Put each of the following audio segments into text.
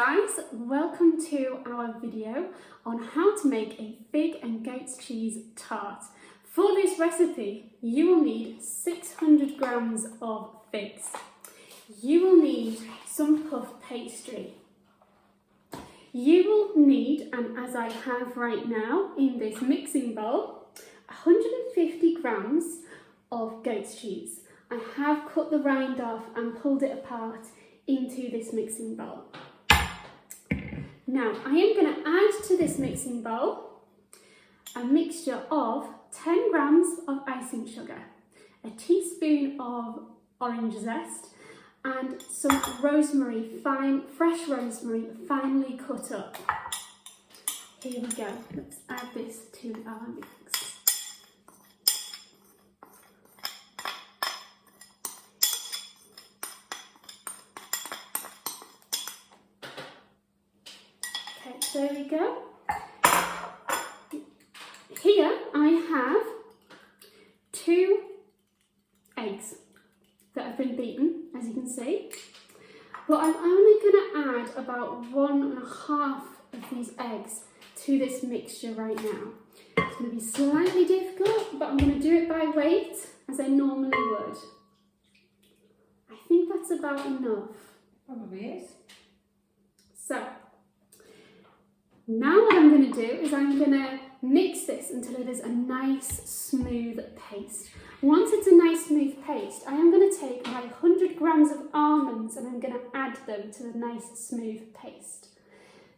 guys, welcome to our video on how to make a fig and goat's cheese tart. For this recipe you will need 600 grams of figs. You will need some puff pastry. You will need, and as I have right now in this mixing bowl, 150 grams of goat's cheese. I have cut the rind off and pulled it apart into this mixing bowl. Now I am going to add to this mixing bowl a mixture of 10 grams of icing sugar, a teaspoon of orange zest and some rosemary, fresh rosemary, finely cut up. Here we go, let's add this to our mix. There we go. Here I have 2 eggs that have been beaten, as you can see. But I'm only going to add about 1.5 of these eggs to this mixture right now. It's going to be slightly difficult, but I'm going to do it by weight, as I normally would. I think that's about enough. Probably is. So, now what I'm going to do is I'm going to mix this until it is a nice smooth paste. Once it's a nice smooth paste, I am going to take my 100 grams of almonds and I'm going to add them to the nice smooth paste.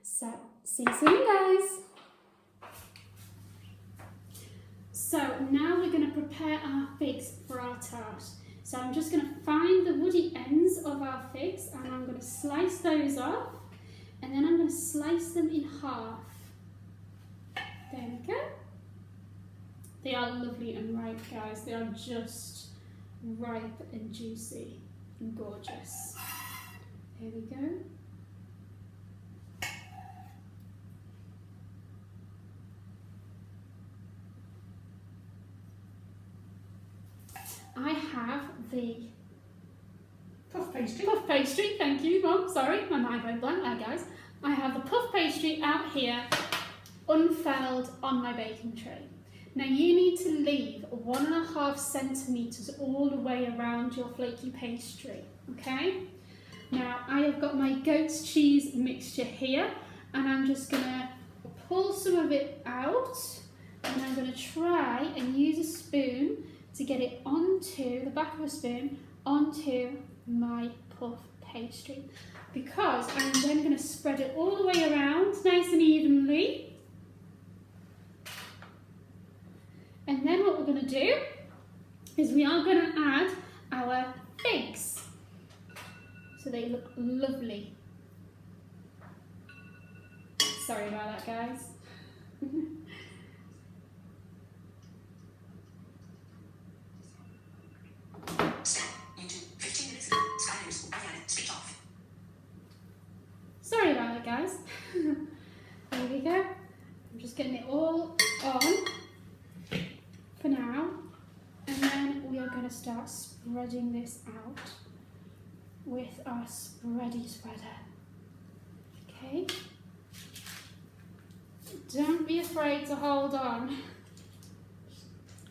So, see you soon guys! So now we're going to prepare our figs for our tart. So I'm just going to find the woody ends of our figs and I'm going to slice those off. And then I'm going to slice them in half. There we go. They are lovely and ripe, guys. They are just ripe and juicy and gorgeous. There we go. I have the Puff pastry. Puff pastry, thank you, Mum. Sorry, my mind went blank there, guys. I have the puff pastry out here, unfurled on my baking tray. Now you need to leave 1.5 centimetres all the way around your flaky pastry, okay? Now I have got my goat's cheese mixture here, and I'm just gonna pull some of it out, and I'm gonna try and use a spoon to get it onto, the back of a spoon, onto my puff pastry, because I'm then going to spread it all the way around nice and evenly. And then what we're going to do is we are going to add our figs so they look lovely. Sorry about that, guys. Sorry about it, guys. There we go. I'm just getting it all on for now. And then we are going to start spreading this out with our spready spreader. Okay. Don't be afraid to hold on.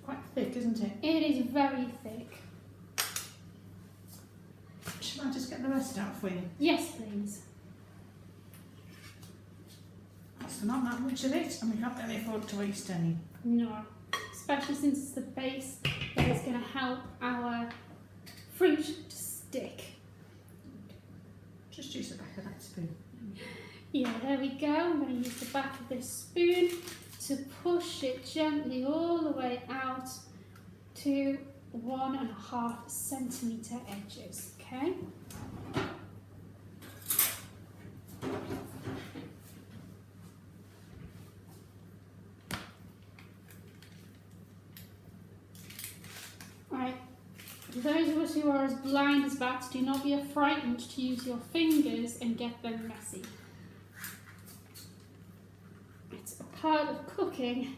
Quite thick, isn't it? It is very thick. Shall I just get the rest out for you? Yes, please. That's not that much of it, and we can't really afford to waste any. No, especially since it's the base that is going to help our fruit to stick. Just use the back of that spoon. Yeah, there we go. I'm going to use the back of this spoon to push it gently all the way out to 1.5 centimetre edges, okay? Right, for those of us who are as blind as bats, do not be frightened to use your fingers and get them messy. It's a part of cooking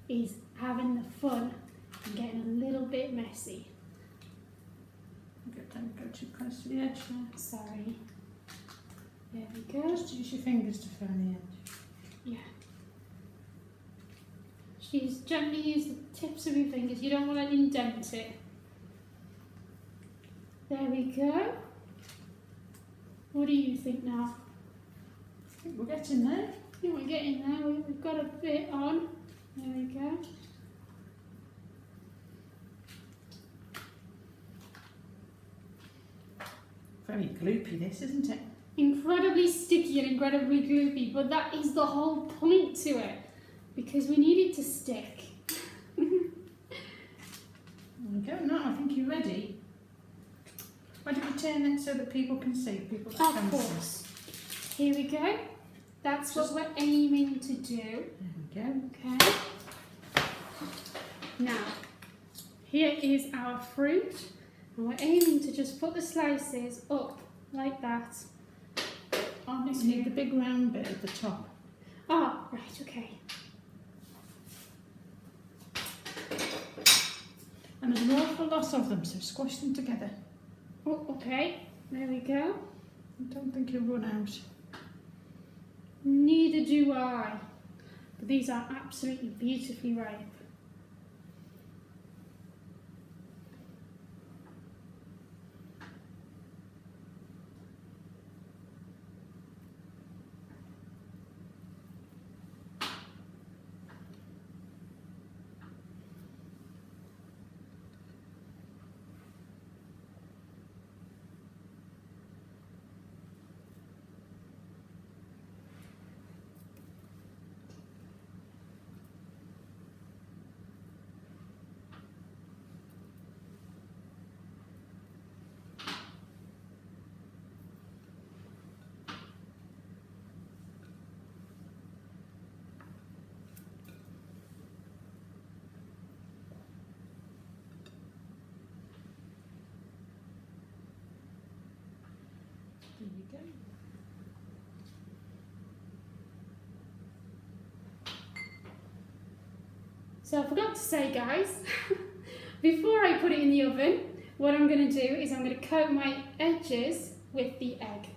is having the fun and getting a little bit messy. Don't go too close to the edge there. Sorry. There we go. Just use your fingers to find the edge. Yeah. Just gently use the tips of your fingers. You don't want to indent it. There we go. What do you think now? I think we're getting there. I think we're getting there. We've got a bit on. There we go. Very gloopy this, isn't it? Incredibly sticky and incredibly gloopy, but that is the whole point to it, because we need it to stick. There we go. Now I think you're ready. Why don't you turn it so that people can see? People that Of can course. Here we go. That's what we're aiming to do. There we go. Okay. Now, here is our fruit. And we're aiming to just put the slices up like that. You need the big round bit at the top. Oh, right, okay. And there's an awful lot of them, so squash them together. Oh, okay. There we go. I don't think you'll run out. Neither do I. But these are absolutely beautifully ripe. There you go. So I forgot to say, guys, before I put it in the oven, what I'm going to do is I'm going to coat my edges with the egg.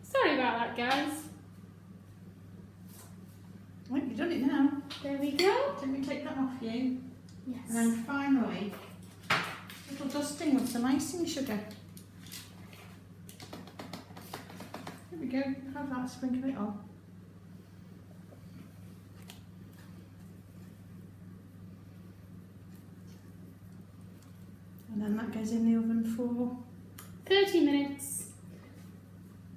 Sorry about that, guys. Right, you've done it now. There we go. Let me take that off you. And Yes. then finally, a little dusting with some icing sugar. There we go. Have that, sprinkle it on. And then that goes in the oven for 30 minutes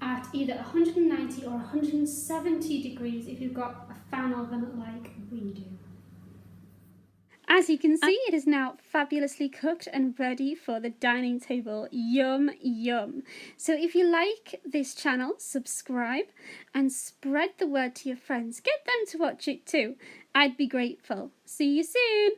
at either 190 or 170 degrees if you've got a fan oven like we do. As you can see, it is now fabulously cooked and ready for the dining table. Yum, yum. So if you like this channel, subscribe and spread the word to your friends. Get them to watch it too. I'd be grateful. See you soon.